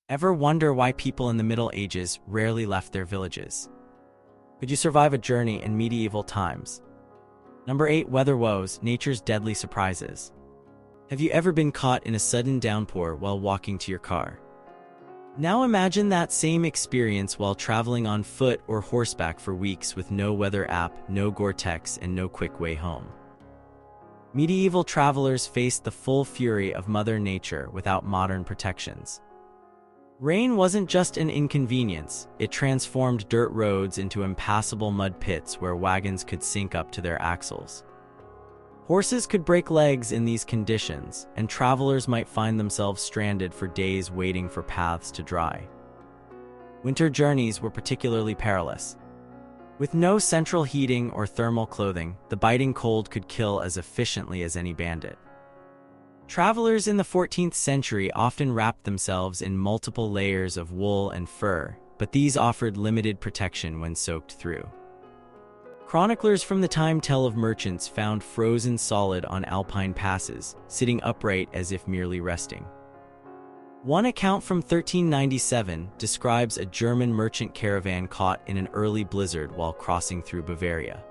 Ever wonder why people in the Middle Ages rarely left their villages? Could you survive a journey in medieval times? Number 8. Weather woes, nature's deadly surprises. Have you ever been caught in a sudden downpour while walking to your car? Now imagine that same experience while traveling on foot or horseback for weeks with no weather app, no Gore-Tex, and no quick way home. Medieval travelers faced the full fury of Mother Nature without modern protections. Rain wasn't just an inconvenience, it transformed dirt roads into impassable mud pits where wagons could sink up to their axles. Horses could break legs in these conditions, and travelers might find themselves stranded for days waiting for paths to dry. Winter journeys were particularly perilous. With no central heating or thermal clothing, the biting cold could kill as efficiently as any bandit. Travelers in the 14th century often wrapped themselves in multiple layers of wool and fur, but these offered limited protection when soaked through. Chroniclers from the time tell of merchants found frozen solid on alpine passes, sitting upright as if merely resting. One account from 1397 describes a German merchant caravan caught in an early blizzard while crossing through Bavaria.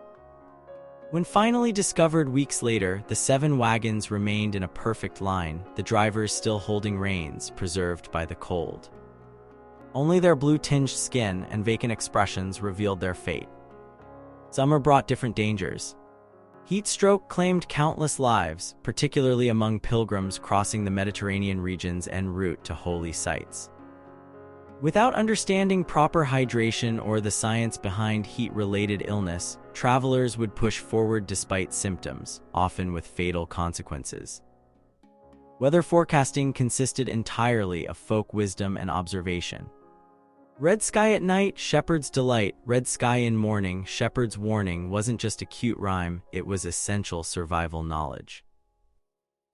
When finally discovered weeks later, the 7 wagons remained in a perfect line, the drivers still holding reins, preserved by the cold. Only their blue-tinged skin and vacant expressions revealed their fate. Summer brought different dangers. Heat stroke claimed countless lives, particularly among pilgrims crossing the Mediterranean regions en route to holy sites. Without understanding proper hydration or the science behind heat-related illness, travelers would push forward despite symptoms, often with fatal consequences. Weather forecasting consisted entirely of folk wisdom and observation. Red sky at night, shepherd's delight. Red sky in morning, shepherd's warning wasn't just a cute rhyme, it was essential survival knowledge.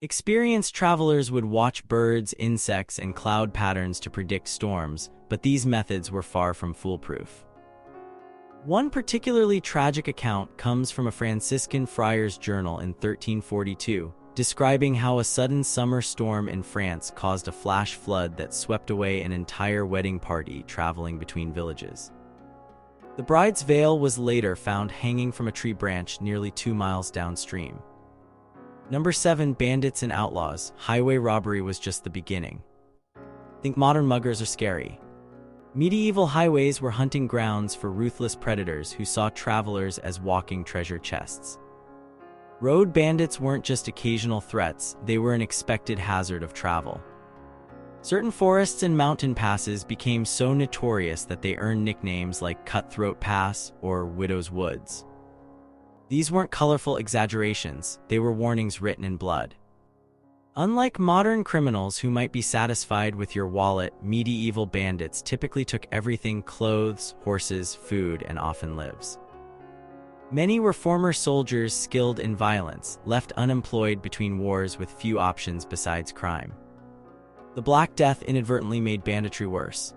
Experienced travelers would watch birds, insects, and cloud patterns to predict storms, but these methods were far from foolproof. One particularly tragic account comes from a Franciscan friar's journal in 1342, describing how a sudden summer storm in France caused a flash flood that swept away an entire wedding party traveling between villages. The bride's veil was later found hanging from a tree branch nearly 2 miles downstream. Number 7. Bandits and outlaws. Highway robbery was just the beginning. Think modern muggers are scary. Medieval highways were hunting grounds for ruthless predators who saw travelers as walking treasure chests. Road bandits weren't just occasional threats, they were an expected hazard of travel. Certain forests and mountain passes became so notorious that they earned nicknames like Cutthroat Pass or Widow's Woods. These weren't colorful exaggerations, they were warnings written in blood. Unlike modern criminals who might be satisfied with your wallet, medieval bandits typically took everything: clothes, horses, food, and often lives. Many were former soldiers skilled in violence, left unemployed between wars with few options besides crime. The Black Death inadvertently made banditry worse.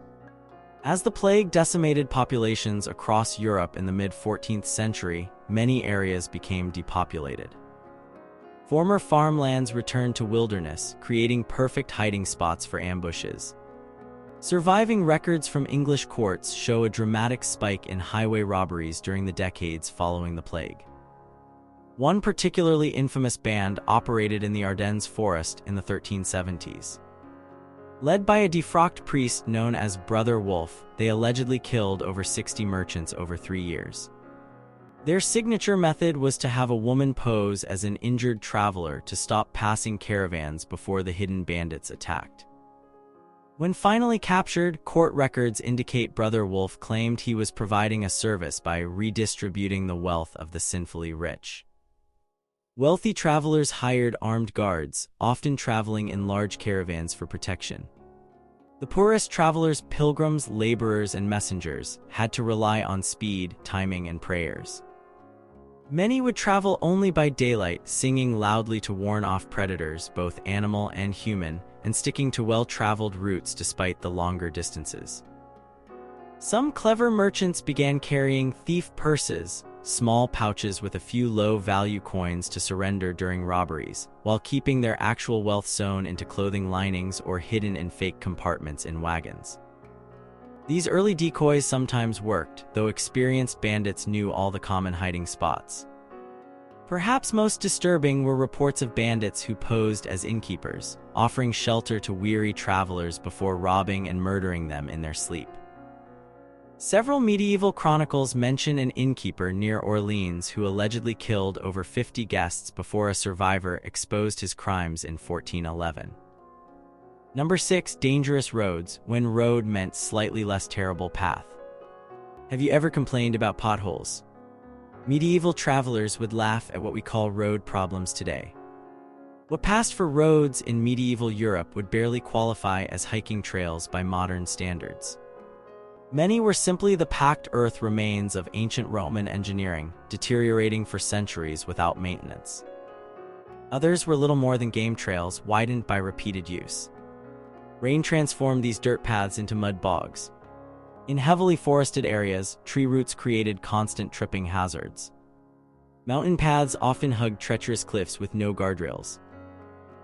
As the plague decimated populations across Europe in the mid-14th century, many areas became depopulated. Former farmlands returned to wilderness, creating perfect hiding spots for ambushes. Surviving records from English courts show a dramatic spike in highway robberies during the decades following the plague. One particularly infamous band operated in the Ardennes forest in the 1370s. Led by a defrocked priest known as Brother Wolf, they allegedly killed over 60 merchants over 3 years. Their signature method was to have a woman pose as an injured traveler to stop passing caravans before the hidden bandits attacked. When finally captured, court records indicate Brother Wolf claimed he was providing a service by redistributing the wealth of the sinfully rich. Wealthy travelers hired armed guards, often traveling in large caravans for protection. The poorest travelers, pilgrims, laborers, and messengers, had to rely on speed, timing, and prayers. Many would travel only by daylight, singing loudly to warn off predators, both animal and human, and sticking to well-traveled routes despite the longer distances. Some clever merchants began carrying thief purses, small pouches with a few low-value coins to surrender during robberies, while keeping their actual wealth sewn into clothing linings or hidden in fake compartments in wagons. These early decoys sometimes worked, though experienced bandits knew all the common hiding spots. Perhaps most disturbing were reports of bandits who posed as innkeepers, offering shelter to weary travelers before robbing and murdering them in their sleep. Several medieval chronicles mention an innkeeper near Orleans who allegedly killed over 50 guests before a survivor exposed his crimes in 1411. Number 6. Dangerous roads, when road meant slightly less terrible path. Have you ever complained about potholes? Medieval travelers would laugh at what we call road problems today. What passed for roads in medieval Europe would barely qualify as hiking trails by modern standards. Many were simply the packed earth remains of ancient Roman engineering, deteriorating for centuries without maintenance. Others were little more than game trails widened by repeated use. Rain transformed these dirt paths into mud bogs. In heavily forested areas, tree roots created constant tripping hazards. Mountain paths often hugged treacherous cliffs with no guardrails.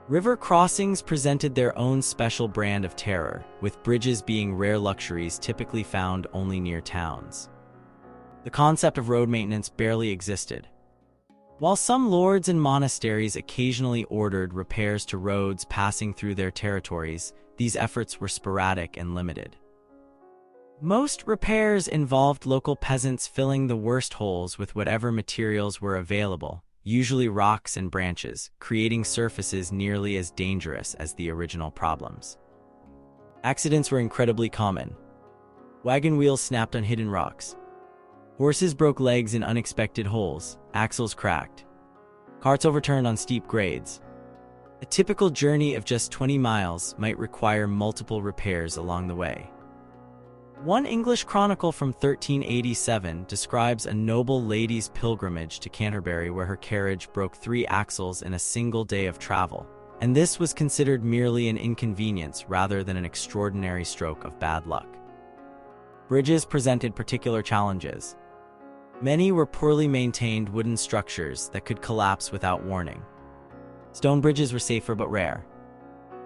River crossings presented their own special brand of terror, with bridges being rare luxuries typically found only near towns. The concept of road maintenance barely existed. While some lords and monasteries occasionally ordered repairs to roads passing through their territories, these efforts were sporadic and limited. Most repairs involved local peasants filling the worst holes with whatever materials were available, usually rocks and branches, creating surfaces nearly as dangerous as the original problems. Accidents were incredibly common. Wagon wheels snapped on hidden rocks. Horses broke legs in unexpected holes, axles cracked. Carts overturned on steep grades. A typical journey of just 20 miles might require multiple repairs along the way. One English chronicle from 1387 describes a noble lady's pilgrimage to Canterbury where her carriage broke 3 axles in a single day of travel, and this was considered merely an inconvenience rather than an extraordinary stroke of bad luck. Bridges presented particular challenges. Many were poorly maintained wooden structures that could collapse without warning. Stone bridges were safer but rare.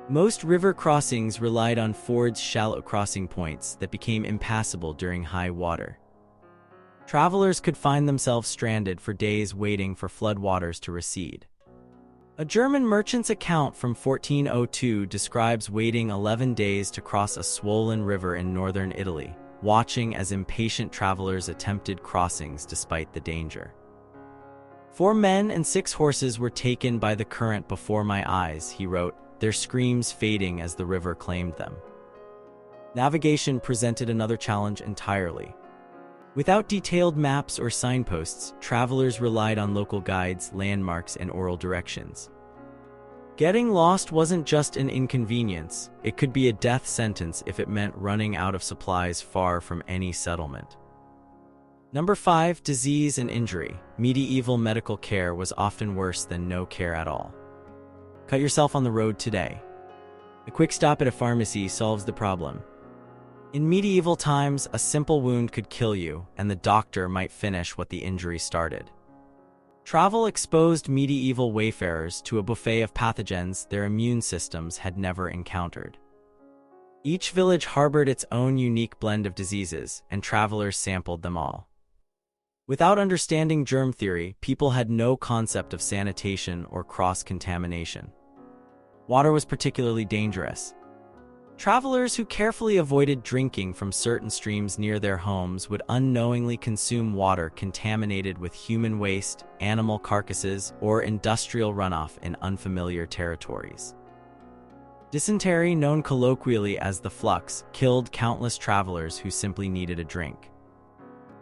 Most river crossings relied on fords' shallow crossing points that became impassable during high water. Travelers could find themselves stranded for days waiting for floodwaters to recede. A German merchant's account from 1402 describes waiting 11 days to cross a swollen river in northern Italy, watching as impatient travelers attempted crossings despite the danger. 4 men and 6 horses were taken by the current before my eyes, he wrote, their screams fading as the river claimed them. Navigation presented another challenge entirely. Without detailed maps or signposts, travelers relied on local guides, landmarks, and oral directions. Getting lost wasn't just an inconvenience, it could be a death sentence if it meant running out of supplies far from any settlement. Number 5. Disease and injury. Medieval medical care was often worse than no care at all. Cut yourself on the road today. A quick stop at a pharmacy solves the problem. In medieval times, a simple wound could kill you, and the doctor might finish what the injury started. Travel exposed medieval wayfarers to a buffet of pathogens their immune systems had never encountered. Each village harbored its own unique blend of diseases, and travelers sampled them all. Without understanding germ theory, people had no concept of sanitation or cross-contamination. Water was particularly dangerous. Travelers who carefully avoided drinking from certain streams near their homes would unknowingly consume water contaminated with human waste, animal carcasses, or industrial runoff in unfamiliar territories. Dysentery, known colloquially as the flux, killed countless travelers who simply needed a drink.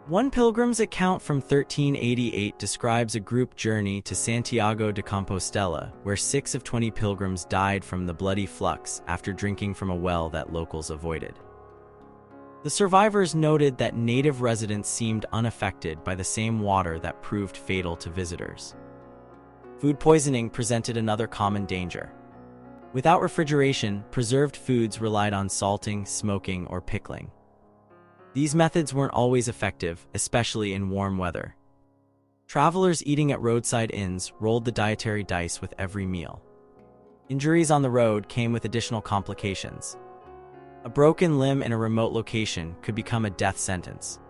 One pilgrim's account from 1388 describes a group journey to Santiago de Compostela, where 6 of 20 pilgrims died from the bloody flux after drinking from a well that locals avoided. The survivors noted that native residents seemed unaffected by the same water that proved fatal to visitors. Food poisoning presented another common danger. Without refrigeration, preserved foods relied on salting, smoking, or pickling. These methods weren't always effective, especially in warm weather. Travelers eating at roadside inns rolled the dietary dice with every meal. Injuries on the road came with additional complications. A broken limb in a remote location could become a death sentence.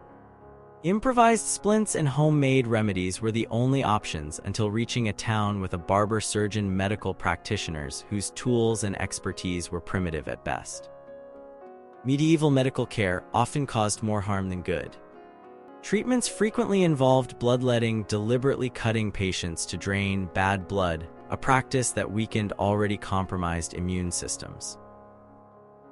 Improvised splints and homemade remedies were the only options until reaching a town with a barber-surgeon medical practitioners whose tools and expertise were primitive at best. Medieval medical care often caused more harm than good. Treatments frequently involved bloodletting, deliberately cutting patients to drain bad blood, a practice that weakened already compromised immune systems.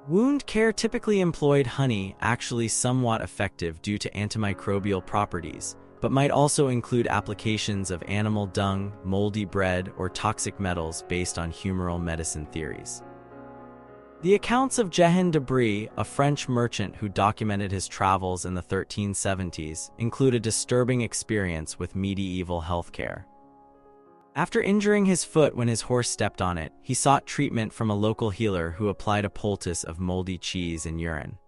Wound care typically employed honey, actually somewhat effective due to antimicrobial properties, but might also include applications of animal dung, moldy bread, or toxic metals based on humoral medicine theories. The accounts of Jehan de Brie, a French merchant who documented his travels in the 1370s, include a disturbing experience with medieval healthcare. After injuring his foot when his horse stepped on it, he sought treatment from a local healer who applied a poultice of moldy cheese and urine.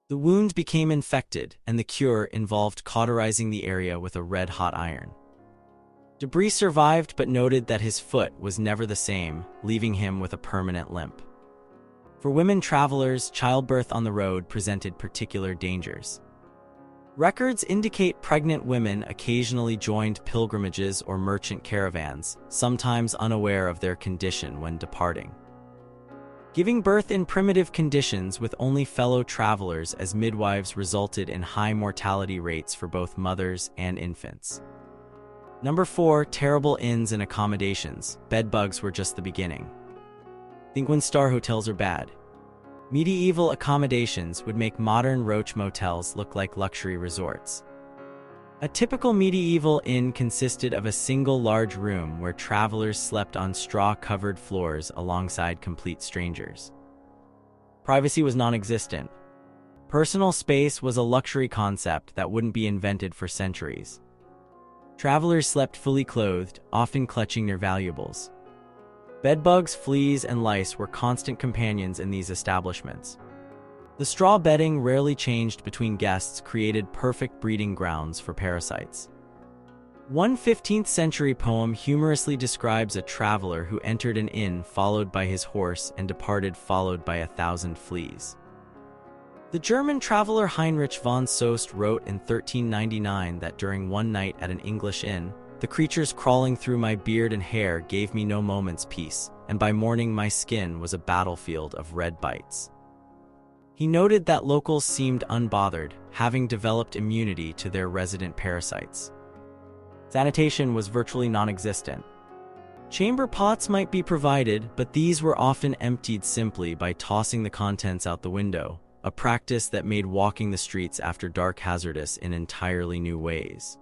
The wound became infected, and the cure involved cauterizing the area with a red-hot iron. De Brie survived but noted that his foot was never the same, leaving him with a permanent limp. For women travelers, childbirth on the road presented particular dangers. Records indicate pregnant women occasionally joined pilgrimages or merchant caravans, sometimes unaware of their condition when departing. Giving birth in primitive conditions with only fellow travelers as midwives resulted in high mortality rates for both mothers and infants. Number 4. Terrible inns and accommodations. Bedbugs were just the beginning. Think when star hotels are bad. Medieval accommodations would make modern roach motels look like luxury resorts. A typical medieval inn consisted of a single large room where travelers slept on straw-covered floors alongside complete strangers. Privacy was non-existent. Personal space was a luxury concept that wouldn't be invented for centuries. Travelers slept fully clothed, often clutching their valuables. Bedbugs, fleas, and lice were constant companions in these establishments. The straw bedding rarely changed between guests created perfect breeding grounds for parasites. One 15th-century poem humorously describes a traveler who entered an inn followed by his horse and departed followed by 1,000 fleas. The German traveler Heinrich von Soest wrote in 1399 that during one night at an English inn, "The creatures crawling through my beard and hair gave me no moment's peace, and by morning my skin was a battlefield of red bites." He noted that locals seemed unbothered, having developed immunity to their resident parasites. Sanitation was virtually non-existent. Chamber pots might be provided, but these were often emptied simply by tossing the contents out the window, a practice that made walking the streets after dark hazardous in entirely new ways.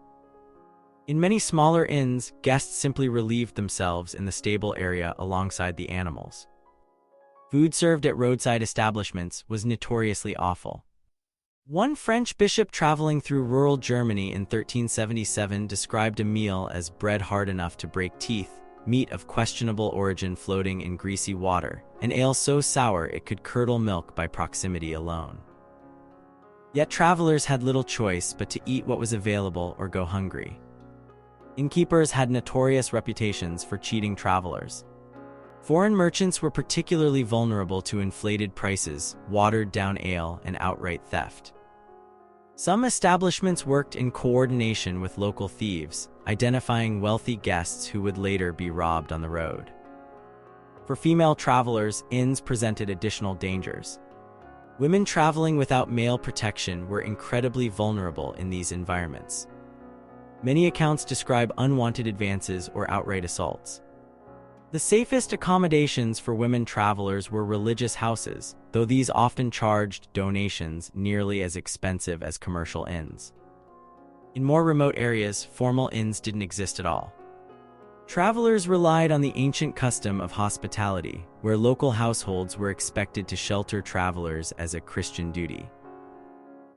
In many smaller inns, guests simply relieved themselves in the stable area alongside the animals. Food served at roadside establishments was notoriously awful. One French bishop traveling through rural Germany in 1377 described a meal as bread hard enough to break teeth, meat of questionable origin floating in greasy water, and ale so sour it could curdle milk by proximity alone. Yet travelers had little choice but to eat what was available or go hungry. Innkeepers had notorious reputations for cheating travelers. Foreign merchants were particularly vulnerable to inflated prices, watered-down ale, and outright theft. Some establishments worked in coordination with local thieves, identifying wealthy guests who would later be robbed on the road. For female travelers, inns presented additional dangers. Women traveling without male protection were incredibly vulnerable in these environments. Many accounts describe unwanted advances or outright assaults. The safest accommodations for women travelers were religious houses, though these often charged donations nearly as expensive as commercial inns. In more remote areas, formal inns didn't exist at all. Travelers relied on the ancient custom of hospitality, where local households were expected to shelter travelers as a Christian duty.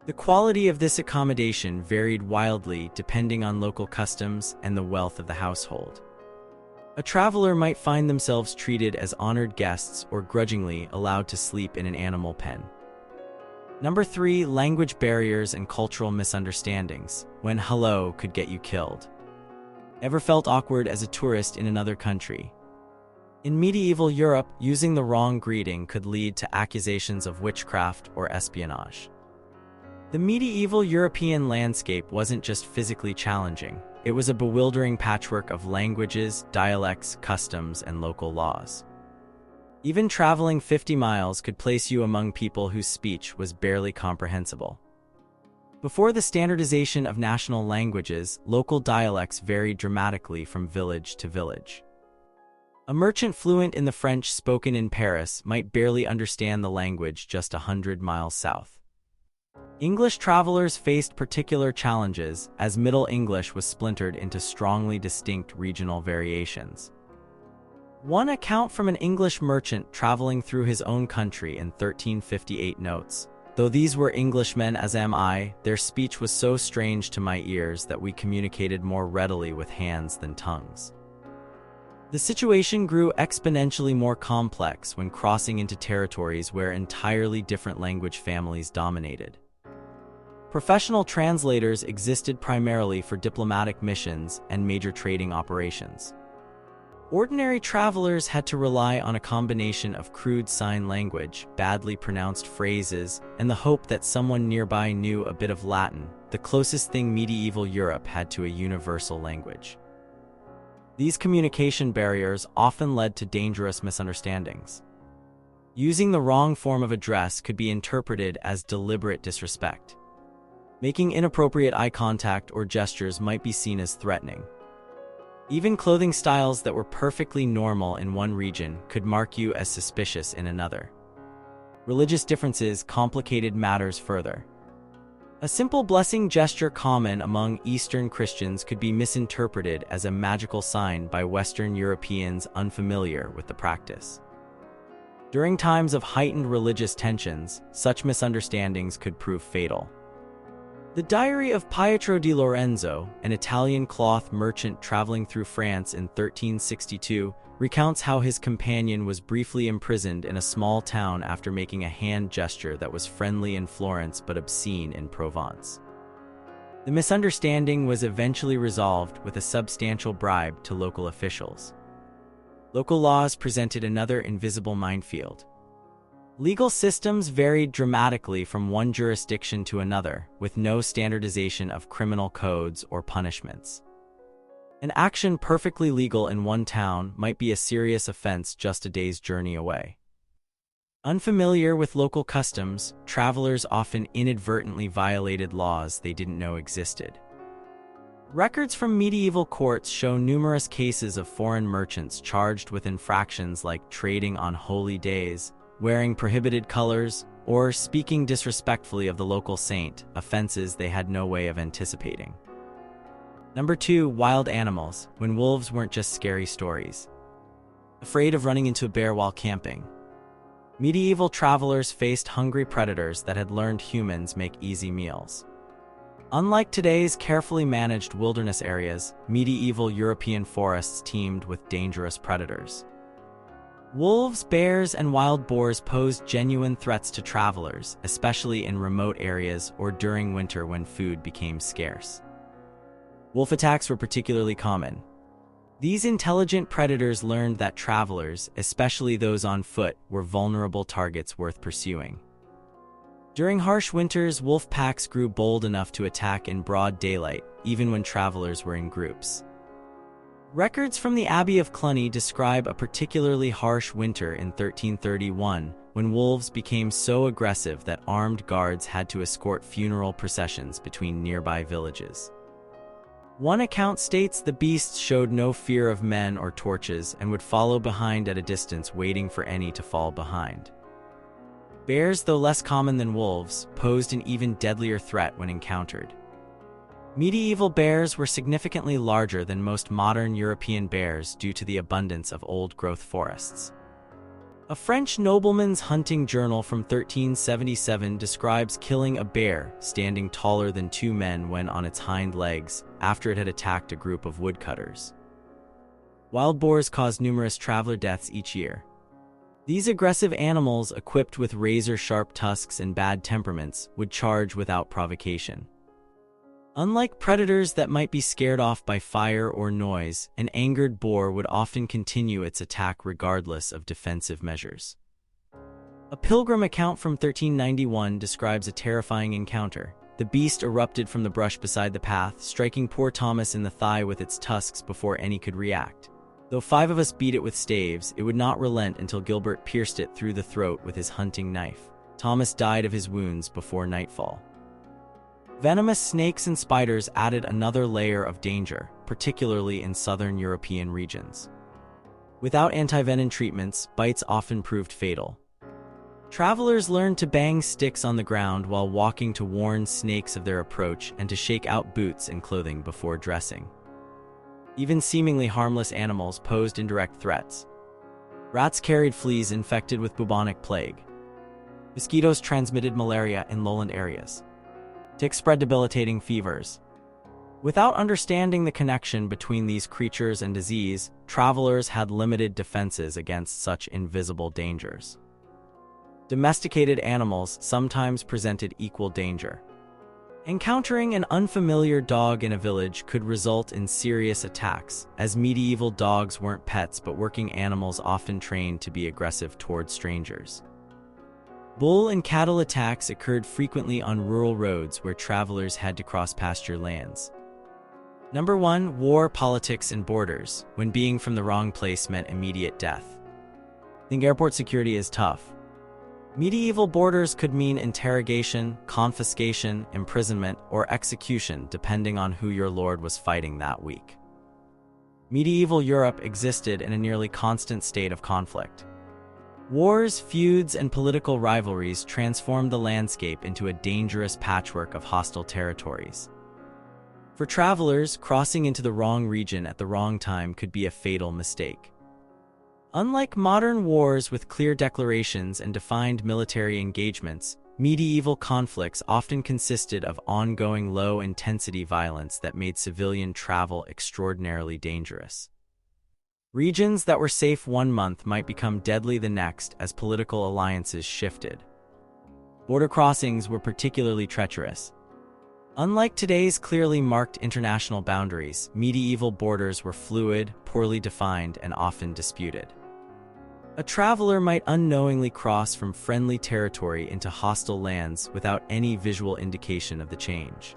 The quality of this accommodation varied wildly depending on local customs and the wealth of the household. A traveler might find themselves treated as honored guests or grudgingly allowed to sleep in an animal pen. Number 3. Language barriers and cultural misunderstandings, when hello could get you killed. Ever felt awkward as a tourist in another country? In medieval Europe, using the wrong greeting could lead to accusations of witchcraft or espionage. The medieval European landscape wasn't just physically challenging, it was a bewildering patchwork of languages, dialects, customs, and local laws. Even traveling 50 miles could place you among people whose speech was barely comprehensible. Before the standardization of national languages, local dialects varied dramatically from village to village. A merchant fluent in the French spoken in Paris might barely understand the language just 100 miles south. English travelers faced particular challenges, as Middle English was splintered into strongly distinct regional variations. One account from an English merchant traveling through his own country in 1358 notes, "Though these were Englishmen as am I, their speech was so strange to my ears that we communicated more readily with hands than tongues." The situation grew exponentially more complex when crossing into territories where entirely different language families dominated. Professional translators existed primarily for diplomatic missions and major trading operations. Ordinary travelers had to rely on a combination of crude sign language, badly pronounced phrases, and the hope that someone nearby knew a bit of Latin, the closest thing medieval Europe had to a universal language. These communication barriers often led to dangerous misunderstandings. Using the wrong form of address could be interpreted as deliberate disrespect. Making inappropriate eye contact or gestures might be seen as threatening. Even clothing styles that were perfectly normal in one region could mark you as suspicious in another. Religious differences complicated matters further. A simple blessing gesture common among Eastern Christians could be misinterpreted as a magical sign by Western Europeans unfamiliar with the practice. During times of heightened religious tensions, such misunderstandings could prove fatal. The diary of Pietro di Lorenzo, an Italian cloth merchant traveling through France in 1362, recounts how his companion was briefly imprisoned in a small town after making a hand gesture that was friendly in Florence but obscene in Provence. The misunderstanding was eventually resolved with a substantial bribe to local officials. Local laws presented another invisible minefield. Legal systems varied dramatically from one jurisdiction to another, with no standardization of criminal codes or punishments. An action perfectly legal in one town might be a serious offense just a day's journey away. Unfamiliar with local customs, travelers often inadvertently violated laws they didn't know existed. Records from medieval courts show numerous cases of foreign merchants charged with infractions like trading on holy days, wearing prohibited colors, or speaking disrespectfully of the local saint, offenses they had no way of anticipating. Number 2, wild animals, when wolves weren't just scary stories. Afraid of running into a bear while camping. Medieval travelers faced hungry predators that had learned humans make easy meals. Unlike today's carefully managed wilderness areas, medieval European forests teemed with dangerous predators. Wolves, bears, and wild boars posed genuine threats to travelers, especially in remote areas or during winter when food became scarce. Wolf attacks were particularly common. These intelligent predators learned that travelers, especially those on foot, were vulnerable targets worth pursuing. During harsh winters, wolf packs grew bold enough to attack in broad daylight, even when travelers were in groups. Records from the Abbey of Cluny describe a particularly harsh winter in 1331, when wolves became so aggressive that armed guards had to escort funeral processions between nearby villages. One account states the beasts showed no fear of men or torches and would follow behind at a distance, waiting for any to fall behind. Bears, though less common than wolves, posed an even deadlier threat when encountered. Medieval bears were significantly larger than most modern European bears due to the abundance of old-growth forests. A French nobleman's hunting journal from 1377 describes killing a bear standing taller than 2 men when on its hind legs after it had attacked a group of woodcutters. Wild boars caused numerous traveler deaths each year. These aggressive animals, equipped with razor-sharp tusks and bad temperaments, would charge without provocation. Unlike predators that might be scared off by fire or noise, an angered boar would often continue its attack regardless of defensive measures. A Pilgrim account from 1391 describes a terrifying encounter. The beast erupted from the brush beside the path, striking poor Thomas in the thigh with its tusks before any could react. Though 5 of us beat it with staves, it would not relent until Gilbert pierced it through the throat with his hunting knife. Thomas died of his wounds before nightfall. Venomous snakes and spiders added another layer of danger, particularly in southern European regions. Without antivenom treatments, bites often proved fatal. Travelers learned to bang sticks on the ground while walking to warn snakes of their approach and to shake out boots and clothing before dressing. Even seemingly harmless animals posed indirect threats. Rats carried fleas infected with bubonic plague. Mosquitoes transmitted malaria in lowland areas. Ticks spread debilitating fevers. Without understanding the connection between these creatures and disease, travelers had limited defenses against such invisible dangers. Domesticated animals sometimes presented equal danger. Encountering an unfamiliar dog in a village could result in serious attacks, as medieval dogs weren't pets but working animals often trained to be aggressive toward strangers. Bull and cattle attacks occurred frequently on rural roads where travelers had to cross pasture lands. Number 1. War, politics, and borders, when being from the wrong place meant immediate death. Think airport security is tough. Medieval borders could mean interrogation, confiscation, imprisonment, or execution depending on who your lord was fighting that week. Medieval Europe existed in a nearly constant state of conflict. Wars, feuds, and political rivalries transformed the landscape into a dangerous patchwork of hostile territories. For travelers, crossing into the wrong region at the wrong time could be a fatal mistake. Unlike modern wars with clear declarations and defined military engagements, medieval conflicts often consisted of ongoing low-intensity violence that made civilian travel extraordinarily dangerous. Regions that were safe one month might become deadly the next as political alliances shifted. Border crossings were particularly treacherous. Unlike today's clearly marked international boundaries, medieval borders were fluid, poorly defined, and often disputed. A traveler might unknowingly cross from friendly territory into hostile lands without any visual indication of the change.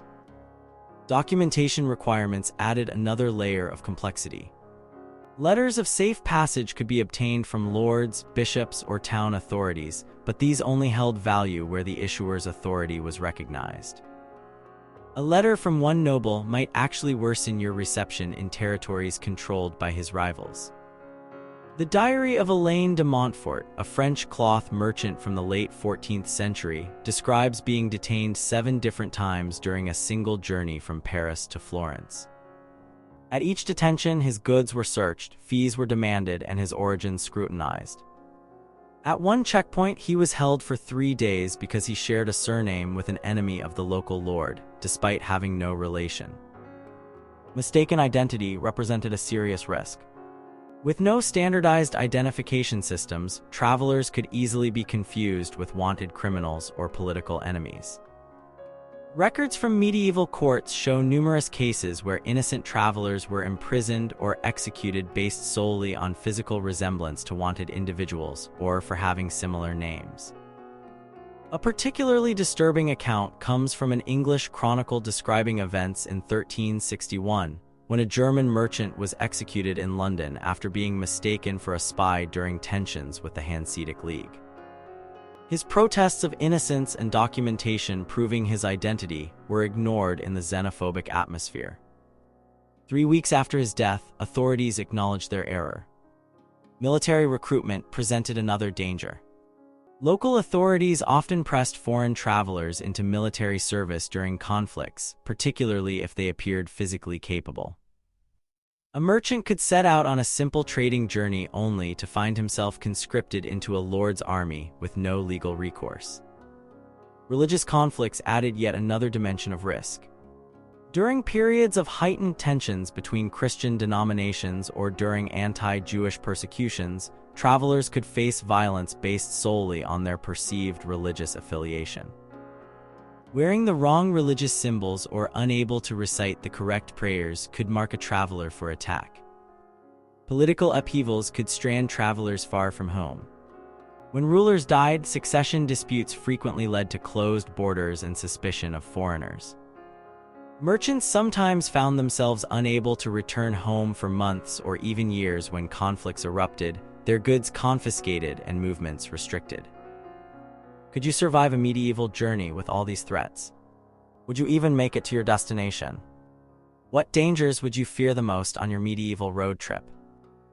Documentation requirements added another layer of complexity. Letters of safe passage could be obtained from lords, bishops, or town authorities, but these only held value where the issuer's authority was recognized. A letter from one noble might actually worsen your reception in territories controlled by his rivals. The Diary of Alain de Montfort, a French cloth merchant from the late 14th century, describes being detained 7 different times during a single journey from Paris to Florence. At each detention, his goods were searched, fees were demanded, and his origins scrutinized. At one checkpoint, he was held for 3 days because he shared a surname with an enemy of the local lord, despite having no relation. Mistaken identity represented a serious risk. With no standardized identification systems, travelers could easily be confused with wanted criminals or political enemies. Records from medieval courts show numerous cases where innocent travelers were imprisoned or executed based solely on physical resemblance to wanted individuals or for having similar names. A particularly disturbing account comes from an English chronicle describing events in 1361, when a German merchant was executed in London after being mistaken for a spy during tensions with the Hanseatic League. His protests of innocence and documentation proving his identity were ignored in the xenophobic atmosphere. 3 weeks after his death, authorities acknowledged their error. Military recruitment presented another danger. Local authorities often pressed foreign travelers into military service during conflicts, particularly if they appeared physically capable. A merchant could set out on a simple trading journey only to find himself conscripted into a lord's army with no legal recourse. Religious conflicts added yet another dimension of risk. During periods of heightened tensions between Christian denominations or during anti-Jewish persecutions, travelers could face violence based solely on their perceived religious affiliation. Wearing the wrong religious symbols or unable to recite the correct prayers could mark a traveler for attack. Political upheavals could strand travelers far from home. When rulers died, succession disputes frequently led to closed borders and suspicion of foreigners. Merchants sometimes found themselves unable to return home for months or even years when conflicts erupted, their goods confiscated and movements restricted. Could you survive a medieval journey with all these threats? Would you even make it to your destination? What dangers would you fear the most on your medieval road trip?